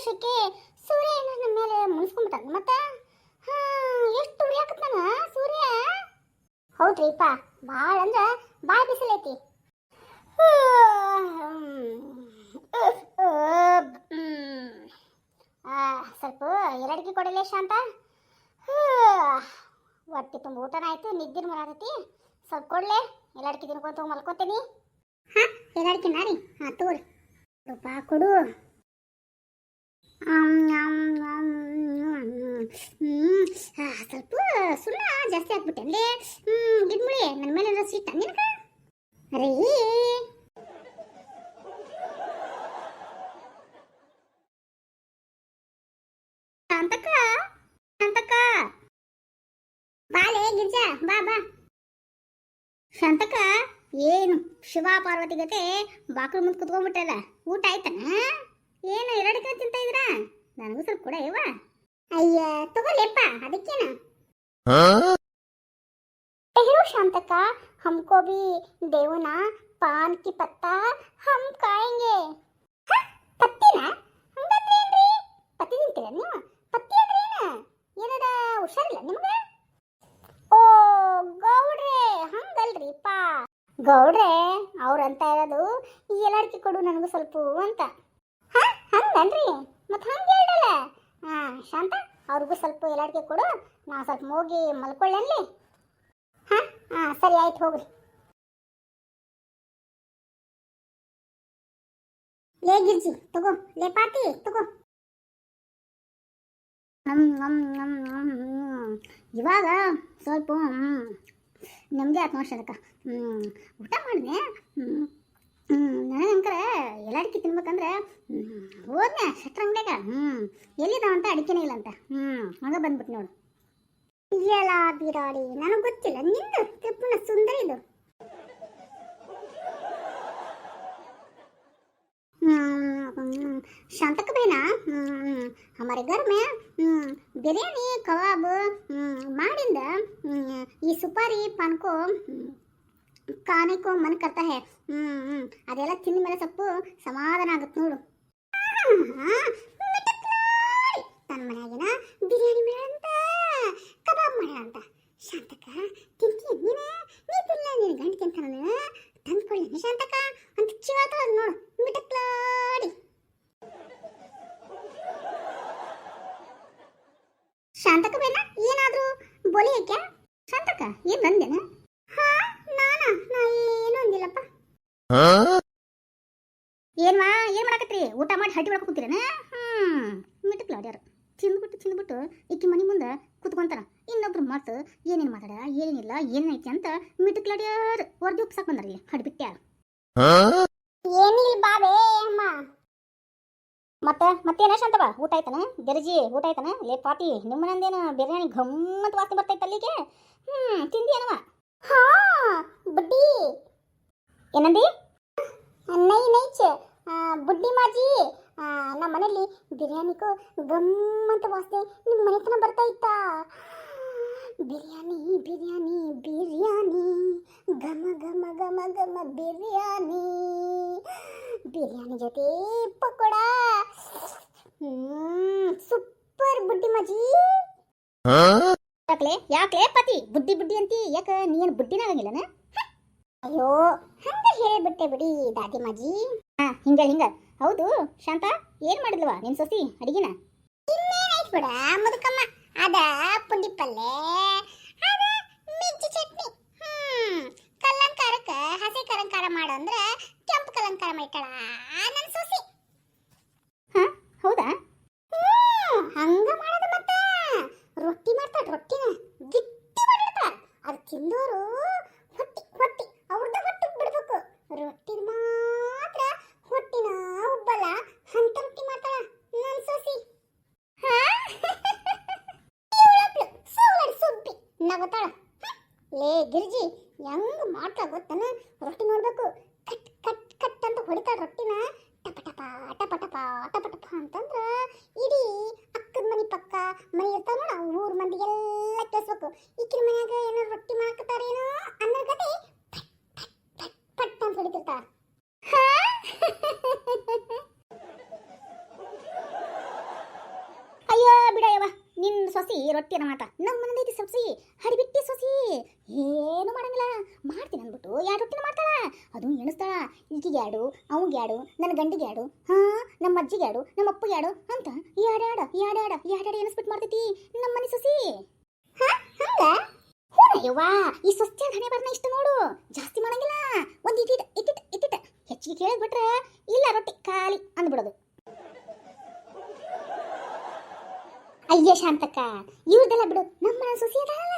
ವರ್ಷಕ್ಕೆ ಸೂರ್ಯ ಏನೋ ನಮ್ಮ ಮೇಲೆ ಮುನಿಸ್ಕೊಂಡ್ಬಿಟ್ಟ ಮತ್ತೆ. ಹಾ, ಎಷ್ಟು ಉರಿಯಾಕತ್ತಾನ ಸೂರ್ಯ. ಹೌದ್ರಿಪ್ಪ, ಭಾಳ ಅಂದ್ರೆ ಭಾಳ ಬಿಸಿಲೈತಿ. ಸ್ವಲ್ಪ ಎರಡಿಗೆ ಕೊಡಲೇ ಶಾಂತ. ಹೊಟ್ಟೆ ತುಂಬ ಊಟನ ಆಯ್ತು, ನಿದ್ದಿನ ಬರತೈತಿ. ಸ್ವಲ್ಪ ಕೊಡ್ಲೆ, ಎಲ್ಲಾಡ್ಕಿ ತಿನ್ಕೊಂತ ಮಲ್ಕೋತೀನಿ. ಹಾಂ, ಎಲ್ಲಾಡ್ಕಿ ನಾರಿ. ಹಾಂ ತೋರಿ ರೂಪ ಕೊಡು. ಸ್ವಲ್ಪ ಸುಳ್ಳ ಜಾಸ್ತಿ ಹಾಕ್ಬಿಟ್ಟೆ ಅಲ್ಲೇ. ಗಿಡ್ಮುಳಿ, ನನ್ನ ಮೇಲೆ ಸ್ವೀಟ್ ನಿನಗ ರೀ. ಶಾಂತಕ್ಕ, ಶಾಂತಕ್ಕ ಬಾಲೆ ಗಿರ್ಜಾ, ಬಾ ಬಾ. ಶಾಂತಕ್ಕ, ಏನು ಶಿವ ಪಾರ್ವತಿ ಗತೆ ಬಾಕ್ಲು ಮುಂದೆ ಕುತ್ಕೊಂಡ್ಬಿಟ್ಟಲ್ಲ. ಊಟ ಆಯ್ತಾನ? ಏನು ಎರಡಕ್ಕೆ ತಿಂತ ಇದ್ರಾ? ನನಗೂ ಸ್ವಲ್ಪ ಕೂಡ ಇವ. ಅಯ್ಯ ತಗೋಲೆಪ್ಪ, ಅದಕ್ಕೇನ. ಶಾಂತಕ್ಕ, हमको भी देवो ना पान की पत्ता, हम खाएंगे. ಪತ್ತಿನ ಹಂಗಂದ್ರೆ ಏನ್ರಿ? ಪತ್ತಿ ತಿಂತೀರ ನೀವು? ಪತ್ತಿ ಅಂದ್ರೆ ಏನಾರ ಹುಷಾರಿಲ್ಲ ನಿಮ್ಗೆ? ಓ ಗೌಡ್ರೆ, ಹಂಗಲ್ರಿಪ್ಪ ಗೌಡ್ರೆ, ಅವ್ರಂತ ಇರೋದು ಈ ಎಲ್ಲಾಡ್ಕಿ ಕೊಡು ನನಗೂ ಸ್ವಲ್ಪ ಅಂತ. ಹಂಗನ್ರಿ, ಮತ್ತೆ ಹಂಗೆ ಹೇಳಲ್ಲ. ಶಾಂತ, ಅವ್ರಿಗೂ ಸ್ವಲ್ಪ ಎಲ್ಲಾಡ್ಕಿ ಕೊಡು, ನಾ ಸ್ವಲ್ಪ ಹೋಗಿ ಮಲ್ಕೊಳ್ಳಲ್ಲಿ. ಸರಿ ಆಯ್ತು, ಹೋಗ್ರಿ. ಲೇ ಗಿರ್ಜಿ ತಗೋ, ಲೇ ಪಾತಿ ತಗೋ. ಇವಾಗ ಸ್ವಲ್ಪ ನಮ್ದೇ ಆತ್ಮ ಅದಕ್ಕ ಊಟ ಮಾಡಿದೆ. ನನಗಂಕರ ಎಲ್ಲಾಡ್ಕಿ ತಿನ್ಬೇಕಂದ್ರೆ ಹೋದ್ನೆ ಶಟ್ರಂಗಡ್ಯಾಗ. ಎಲ್ಲಿದಾವಂತ ಅಡಿಕೆನೇ ಇಲ್ಲಂತ. ಹಂಗ ಬಂದ್ಬಿಟ್ಟು ನೋಡು. ಎಲ್ಲ ಬಿರಾಡಿ, ನನಗೆ ಗೊತ್ತಿಲ್ಲ ನಿಂದು ತಿಪ್ಪುನ ಸುಂದರಿದು. शांतक बहना, हमारे घर में बिरयानी कबाब ಮಾಡಿಂದ ಈ ಸುಪಾರಿ ಪಾನ್ को खाने को मन करता है. ಅದೆಲ್ಲ ತಿಂದ ಮೇಲೆ ಸ್ವಲ್ಪ ಸಮಾಧಾನ ಆಗುತ್ತೆ ನೋಡು. ತನ್ನ ಮನೆಯಾಗಿನ ಬಿರಿಯಾನಿ ಮಾಡಂತ, ಕಬಾಬ್ ಮಾಡಂತ. ಶಾಂತಕ ತಿಂತೀನಿ ನೀನು? ನೀ ತಿನ್ನ, ನಿನ್ನ ಗಂಟು ತಿಂತಾನ ತಂದ್ಕೊಳ್ಳಿ ಶಾಂತಕ ಅಂತ ಚಿವಾತ ನೋಡು ಮಿಟಕ್ಲಾಡಿ. ಶಾಂತಕ ಬೇನ ಏನಾದ್ರೂ ಬೋಲಿ ಯಾಕೆ? ಶಾಂತಕ ಏನ್ ಬಂದೇನ? ಹಾ ನಾನಾ? ನಾ ಏನು ಅಂದಿಲ್ಲಪ್ಪ. ಏನ್ವಾ, ಏನ್ ಮಾಡಕತ್ರಿ? ಊಟ ಮಾಡಿ ಹಟ್ಟಿ ಒಳಗೆ ಕೂತಿರೇನ? ಮಿಟಕ್ಲಾಡ್ಯಾರ ತಿಂದ್ಬಿಟ್ಟು ಈಕಿ ಮನೆ ಮುಂದೆ ಕುತ್ಕೊಂತಾರ. ಇನ್ನೊಬ್ರು ಮಾತು ಏನೇನು ಮಾತಾಡ, ಏನೇನಿಲ್ಲ, ಏನೈತಿ ಅಂತ ಮಿಟಕ್ಲಾಡ್ಯಾರ ಹೊರಗೆ ಉಪ್ಸಾಕ್ ಬಂದಾರ. ಹಡ್ಬಿಟ್ಟ್ಯಾರ. ಏನಿಲ್ಲ ಬಾಬೇ ಅಮ್ಮ. ಮತ್ತೇನ ಶಾಂತವ, ಊಟ ಆಯ್ತಾನ? ಗರಜಿ ಊಟ ಆಯ್ತಾನ? ಲೇ ಪಾತಿ, ನಿಮ್ಮನಂದೇನ ಬಿರಿಯಾನಿ ಗಮ್ಮತ್ ವಾಸನೆ ಬರ್ತೈತೆ ಅಲ್ಲಿಗೆ. ತಿಂದಿಯನವ? ಹಾ ಬುಡ್ಡಿ. ಏನಂದಿ? ನೈಚ್ ಬುಡ್ಡಿ ಮಾಜಿ, ನಮ್ಮ ಮನೇಲಿ ಬಿರಿಯಾನಿಗೂ ಗಮ್ಮಂತ ವಾಸನೆ ನಿಮ್ಮ ಮನೆ ತನ ಬರ್ತಾ ಇತ್ತಾ. ಬಿರಿಯಾನಿ ಬಿರಿಯಾನಿ ಬಿರಿಯಾನಿ, ಘಮ ಘಮ ಘಮ ಘಮ ಬಿರಿಯಾನಿ. ಬಿರಿಯಾನಿ ಜೊತೆ ಪಕೋಡ, ಸೂಪರ್ ಬುಡ್ಡಿ ಮಾಜಿ. ಯಾಕ್ಲೆ ಪತಿ ಬುಡ್ಡಿ ಬುಡ್ಡಿ ಅಂತಿ? ಯಾಕ ನೀನು ಬುಡ್ಡಿನಾಗಂಗಿಲ್ಲನ? ಅಯ್ಯೋ ಹಂಗ ಹೇಳಿಬಿಟ್ಟೆ ಬಿಡಿ ದಾದಿ ಮಾಜಿ. ಹಿಂಗ ಹೌದು ಶಾಂತ, ಏನ್ ಮಾಡಿದ್ಲವ ನಿನ್ ಸೊಸಿ ಅಡಿಗೆನ? ಇನ್ನೇನಾಯ್ತು ಬಿಡ ಮುದುಕಮ್ಮ, ಅದ ಪುಂಡಿ ಪಲ್ಲೆ, ಅದ ಮಿರ್ಚಿ ಚಟ್ನಿ. ಕಲ್ಲಂಕಾರಕ್ಕ ಹಸಿ ಕಲಂಕಾರ ಮಾಡು ಅಂದ್ರೆ ಕೆಂಪು ಕಲಂಕಾರ ಮಾಡ್ತಾಳ ನನ್ನ ಸೊಸಿ. ಹೌದಾ? ಹಂಗ ಮಾಡೋದು. ಮತ್ತೆ ರೊಟ್ಟಿ ಮಾಡ್ತಾಳ, ರೊಟ್ಟಿನ ಗಿಟ್ಟಿ ಮಾಡಿರ್ತಾಳ. ಅದು ತಿಂದೋರು ಹೊಟ್ಟಿ ಅವ್ರದ್ದು ಹೊಟ್ಟೆ ಬಿಡ್ಬೇಕು. ರೊಟ್ಟಿ ಮಾತ್ರ ಹೊಟ್ಟಿನ ಉಬ್ಬಲ್ಲ ಅಂತ ರೊಟ್ಟಿ ಮಾಡ್ತಾಳ ನನ್ನ ಸೊಸಿ. ಸುಬ್ಬಿ ನಗೋತಾಳ. ಲೇ ಗಿರ್ಜಿ, ಹೆಂಗ ಮಾಡ್ತಾಳ ಗೊತ್ತನ? ರೊಟ್ಟಿ ನೋಡ್ಬೇಕು, ಕಟ್ ಕಟ್ ಕಟ್ ಅಂತ ಹೊಡಿತಾಳ ರೊಟ್ಟಿನ. ಟಪ ಟಪ ಟಪ ಟಪ ಟಪ ಟಪ ಅಂತಂದ್ರ ಇಡೀ ಅಕ್ಕದ ಮನೆ ಪಕ್ಕ ಮನೆ ಇರ್ತಾವ ನೋಡ, ಊರ್ ಮಂದಿಗೆಲ್ಲ ಕೇಳಿಸ್ಬೇಕು. ಈಕಿನ ಮನ್ಯಾಗ ಏನೋ ರೊಟ್ಟಿ ಮಾಡ್ಕತಾರೇನೋ ಅನ್ನೋ ಗತಿ ಪಟ್ ಪಟ್ ಅಂತ ಹೊಡಿತಿರ್ತಾಳ. ಸೊಸಿ ರೊಟ್ಟಿನ ಮಾತ ನಮ್ಮ ಮನೇಲಿ ಸೊಸಿ ಹಡಿಬಿಟ್ಟಿ ಸೊಸಿ ಏನು ಮಾಡಂಗಿಲ್ಲ ಮಾಡ್ತೀನಿ ಅಂದ್ಬಿಟ್ಟು ಎರಡು ರೊಟ್ಟಿನ ಮಾಡ್ತಾಳ ಅದು ಎಣಿಸ್ತಾಳ ಈಗಿಗೆ ಎರಡು ಅವಂಗೆ ಎರಡು ನನ್ನ ಗಂಡಿಗೆ ಎರಡು ನಮ್ಮ ಅಜ್ಜಿಗೆ ಎರಡು ನಮ್ಮ ಅಪ್ಪಗೆ ಎರಡು ಅಂತ ಎರಡು ಎಣಿಸ್ಬಿಟ್ಟು ಮಾಡ್ತೈತಿ ನಮ್ಮ ಮನೆ ಸೊಸಿ ಹಂಗ ಯವ್ವಾ ಈ ಸೊಸೆ ಹಣೆ ಬರ್ನ ಇಷ್ಟ ನೋಡು ಜಾಸ್ತಿ ಮಾಡಂಗಿಲ್ಲ ಒಂದು ಇಟ್ಟಿಟ್ ಹೆಚ್ಚಿಗೆ ಕೇಳಿದ್ಬಿಟ್ರೆ ಇಲ್ಲ ರೊಟ್ಟಿ ಖಾಲಿ ಅಂದ್ಬಿಡೋದು. ಅಯ್ಯ ಶಾಂತಕ್ಕ ಇವ್ರದೆಲ್ಲ ಬಿಡು ನಮ್ಮ ಸೊಸೆ ಅದಲ್ಲ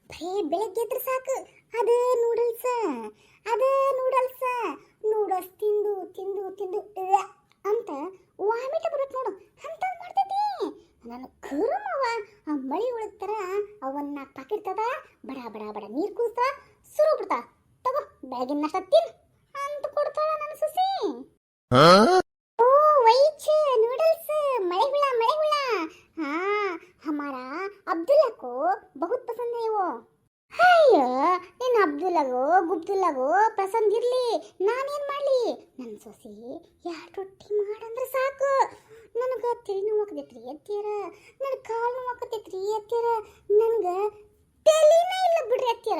ಬರೀ ಬೆಳಗ್ಗೆ ಎದ್ರೆ ಸಾಕು ಅದು ನೂಡಲ್ಸ್ ತಿಂದು ತಿಂದು ತಿಂದು ಅಂತ ವಾಮಿಟ ಬರುತ್ತೆ ನೋಡು ಅಂತ ಮಾಡ್ತೈತಿ. ನಾನು ಕರುಮವ ಆ ಮಳಿ ಉಳಿತಾರ ಅವನ್ನ ಪಾಕಿಡ್ತದ ಬಡ ಬಡ ಬಡ ನೀರು ಕೂಸ್ತಾ ಸುರು ಬಿಡ್ತಾ ತಗೋ ಬೆಳಗಿನ ನಾಷ್ಟ ತಿನ್ ಅಂತ ಕೊಡ್ತಾಳ ನನ್ನ ಸೊಸಿ. ओ वहीच नूडल्स मಳೆ हुआ हाँ हमारा अब्दुल्ला को बहुत पसंद है वो. ಅಯ್ಯೋ ನಿನ್ನ ಅಬ್ದುಲ್ಲಾಗೋ ಗುಬ್ದುಲ್ಲಾಗೋ ಪಸಂದ್ ಇರ್ಲಿ ನಾನೇನ್ ಮಾಡ್ಲಿ ನನ್ನ ಸೊಸಿ ಎರಡು ರೊಟ್ಟಿ ಮಾಡಂದ್ರೆ ಸಾಕು ನನಗೆ ತಲೆ ನೋವು ಆಕತೈತ್ರಿ ಎತ್ತೀರ ನನ್ನ ಕಾಲು ನೋವು ಆಕತೈತ್ರಿ ಎತ್ತೀರ ನನಗೆ ತಲೆನೇ ಇಲ್ಲ ಬಿಡ್ರಿ ಎತ್ತೀರ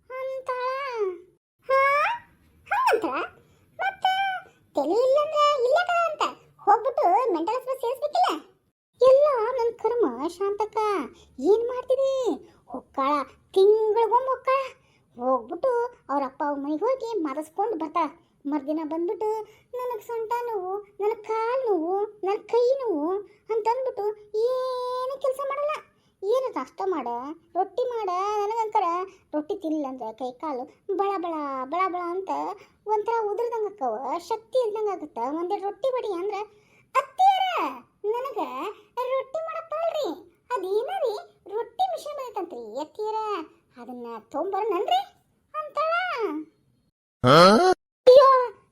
ಅಂತಾಳ. ಹಂಗಂತಾಳ ಮತ್ತೆ ತಲೆ ಇಲ್ಲ ಅಂದ್ರೆ ಇಲ್ಲ ಅಂತ ಹೋಗ್ಬಿಟ್ಟು ಮೆಂಟಲ್ ಹಾಸ್ಪಿಟಲ್ ಸೇರಿಸ್ಬೇಕಿಲ್ಲ. ಎಲ್ಲ ನನ್ನ ಕರ್ಮ ಶಾಂತಕ್ಕ ಏನ್ ಮಾಡ್ತಿದಿ ಹೊಕ್ಕಾಳ ತಿಂಗಳಿಗೊಮ್ಮೆ ಹೊಕ್ಕಾಳ ಹೋಗ್ಬಿಟ್ಟು ಅವ್ರ ಅಪ್ಪ ಅವ್ರ ಮನೆಗೆ ಹೋಗಿ ಮಾತಾಡ್ಸ್ಕೊಂಡು ಬರ್ತಾಳ. ಮರ್ದಿನ ಬಂದ್ಬಿಟ್ಟು ನನಗೆ ಸೊಂಟ ನೋವು ನನ್ನ ಕಾಲು ನೋವು ನನ್ನ ಕೈ ನೋವು ಅಂತಂದ್ಬಿಟ್ಟು ಏನು ಕೆಲಸ ಮಾಡಲ್ಲ. ಏನು ನಾಷ್ಟ ಮಾಡ ರೊಟ್ಟಿ ಮಾಡ ನನಗಂಕರ ರೊಟ್ಟಿ ತಿನ್ನಿಲ್ಲ ಅಂದ್ರೆ ಕೈ ಕಾಲು ಬಳ ಬಳ ಬಳ ಬಳ ಅಂತ ಒಂಥರ ಉದುರ್ದಂಗೆ ಅಕ್ಕವ ಶಕ್ತಿ ಇಲ್ದಂಗೆ ಆಗುತ್ತ. ಒಂದೆರಡು ರೊಟ್ಟಿ ಬಡಿ ಅಂದ್ರೆ ಅತ್ತೀರ ನನಗೆ ರೊಟ್ಟಿ ಮಾಡಕ್ ಬರಲ್ರಿ ಅದೇನರಿ ರೊಟ್ಟಿ ಮಿಷನ್ ಬಂದೈತಂತ್ರಿ ಎತ್ತೀರ ಅದನ್ನ ತೊಗೊಂಬರ್ನನ್ರಿ ಅಂತಾಳ. ಅಯ್ಯೋ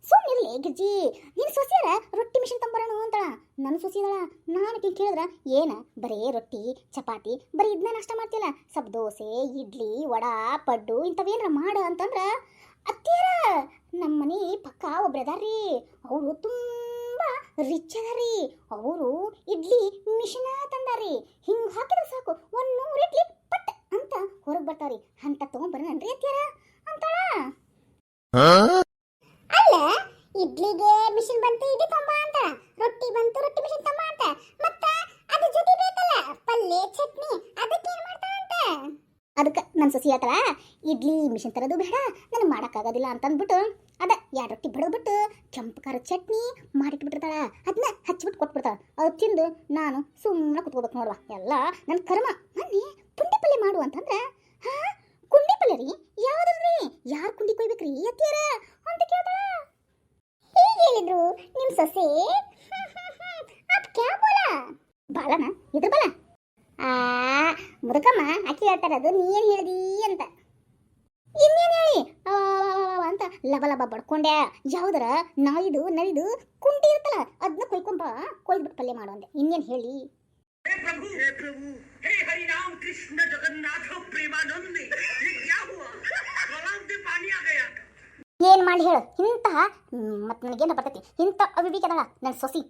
ಸುಮ್ಮನಿರ್ಲಿ ಗಿಜ್ಜಿ ನಿನ್ನ ಸೊಸೆಯರ ರೊಟ್ಟಿ ಮಿಷನ್ ತೊಂಬರೋಣ ಅಂತಾಳ. ನನ್ನ ಸೊಸೆದಳ ನಾನು ಕೇಳಿದ್ರ ಏನ ಬರೀ ರೊಟ್ಟಿ ಚಪಾತಿ ಬರೀ ಇದನ್ನ ನಾಷ್ಟ ಮಾಡ್ತಿಲ್ಲ ಸ್ವಲ್ಪ ದೋಸೆ ಇಡ್ಲಿ ವಡಾ ಪಡ್ಡು ಇಂಥವೇನಾರ ಮಾಡು ಅಂತಂದ್ರ ಅತ್ತೀರ ನಮ್ಮ ಮನೆ ಪಕ್ಕ ಒಬ್ರು ಅದಾರ್ರಿ ಅವರು ತುಂಬಾ ರಿಚ್ ಅದಾರಿ. ಅವರು ಇಡ್ಲಿ ಮಿಷನ್ ತಂದಾರಿ ಹಿಂಗೆ ಹಾಕಿದ್ರೆ ಸಾಕು 100 ಇಡ್ಲಿ ಪಟ್ ಅಂತ ಹೊರಗೆ ಬರ್ತಾವ್ರಿ ಅಂತ ತೊಗೊಂಬರ್ರಿ ಅತ್ತೀರ ಅಂತಾಳ. ಅಲ್ಲ ಇಡ್ಲಿಗೆ ಮಿಷನ್ ಬಂತು ಇಡ್ಲಿ ತೊಂಬ ಅಂತ ರೊಟ್ಟಿ ಬಂತು ರೊಟ್ಟಿ ಮಿಷನ್ ತೊಂಬ ಅಂತ ಮತ್ತ ಅದ್ರ ಜೊತೆ ಬೇಕಲ್ಲ ಪಲ್ಯ ಚಟ್ನಿ ಅದಕ್ಕೆ ಏನ್ ಮಾಡ್ತಾರಂತ. ಅದಕ್ಕೆ ನನ್ನ ಸೊಸಿ ಹೇಳ್ತಾಳ ಇಡ್ಲಿ ಮಿಷನ್ ತರೋದು ಬೇಡ ನನಗೆ ಮಾಡೋಕ್ಕಾಗೋದಿಲ್ಲ ಅಂತ ಅಂದ್ಬಿಟ್ಟು ಅದ ಎರಡು ರೊಟ್ಟಿ ಬಡದ್ಬಿಟ್ಟು ಕೆಂಪು ಖಾರ ಚಟ್ನಿ ಮಾಡಿಟ್ಬಿಟ್ಟಿರ್ತಾಳ ಅದನ್ನ ಹಚ್ಚಿಬಿಟ್ಟು ಕೊಟ್ಬಿಡ್ತಾಳ. ಅದು ತಿಂದು ನಾನು ಸುಮ್ಮನೆ ಕುತ್ಕೋಬೇಕು ನೋಡುವ ಎಲ್ಲ ನನ್ನ ಕರ್ಮ. ಮೊನ್ನೆ ಪುಂಡಿ ಪಲ್ಯ ಮಾಡು ಅಂತಂದ್ರೆ ಕುಂಡಿ ಪಲ್ಯ ರೀ ಯಾವ್ದ್ರಿ ಯಾರು ಕುಂಡಿ ಕೊಯ್ಬೇಕ್ರಿ ಅತ್ತೀರ ಅಂತ ಕೇಳ್ತಾಳ. ಹೀಗೆ ಹೇಳಿದ್ರು ನಿಮ್ಮ ಸೊಸೆ ಅದ್ ಕ್ಯಾ ಬೋಲ ಬಾಲನ ಇದ್ರ ಬಲ ಮುದುಕಮ್ಮ ಆಕಿ ಹೇಳ್ತಾರ ಅದು ನೀ ಏನ್ ಹೇಳಿದಿ ಅಂತ. ಇನ್ನೇನು ಹೇಳಿ ಅಂತ ಲಬ ಲಬ ಬಡ್ಕೊಂಡೆ ಯಾವುದರ ನಾಯಿದು ನರಿದು ಕುಂಟಿ ಇರ್ತಲ್ಲ ಅದನ್ನ ಕೊಯ್ದ್ಬಿಟ್ಟು ಪಲ್ಯ ಮಾಡು ಅಂದೆ. ಇನ್ನೇನು ಹೇಳಿ हे प्रभु हे हरि राम कृष्ण जगन्नाथ प्रेमानंद ये क्या हुआ गलाव में पानी आ गया. ಏನ್ ಮಾಡಿ ಹೇಳು ಇಂತ ಮತ್ತೆ ನನಗೇನ ಬರ್ತೈತಿ ಇಂತ ಅವಿವೇಕ ಅದಳ ನನ್ನ ಸೊಸಿ.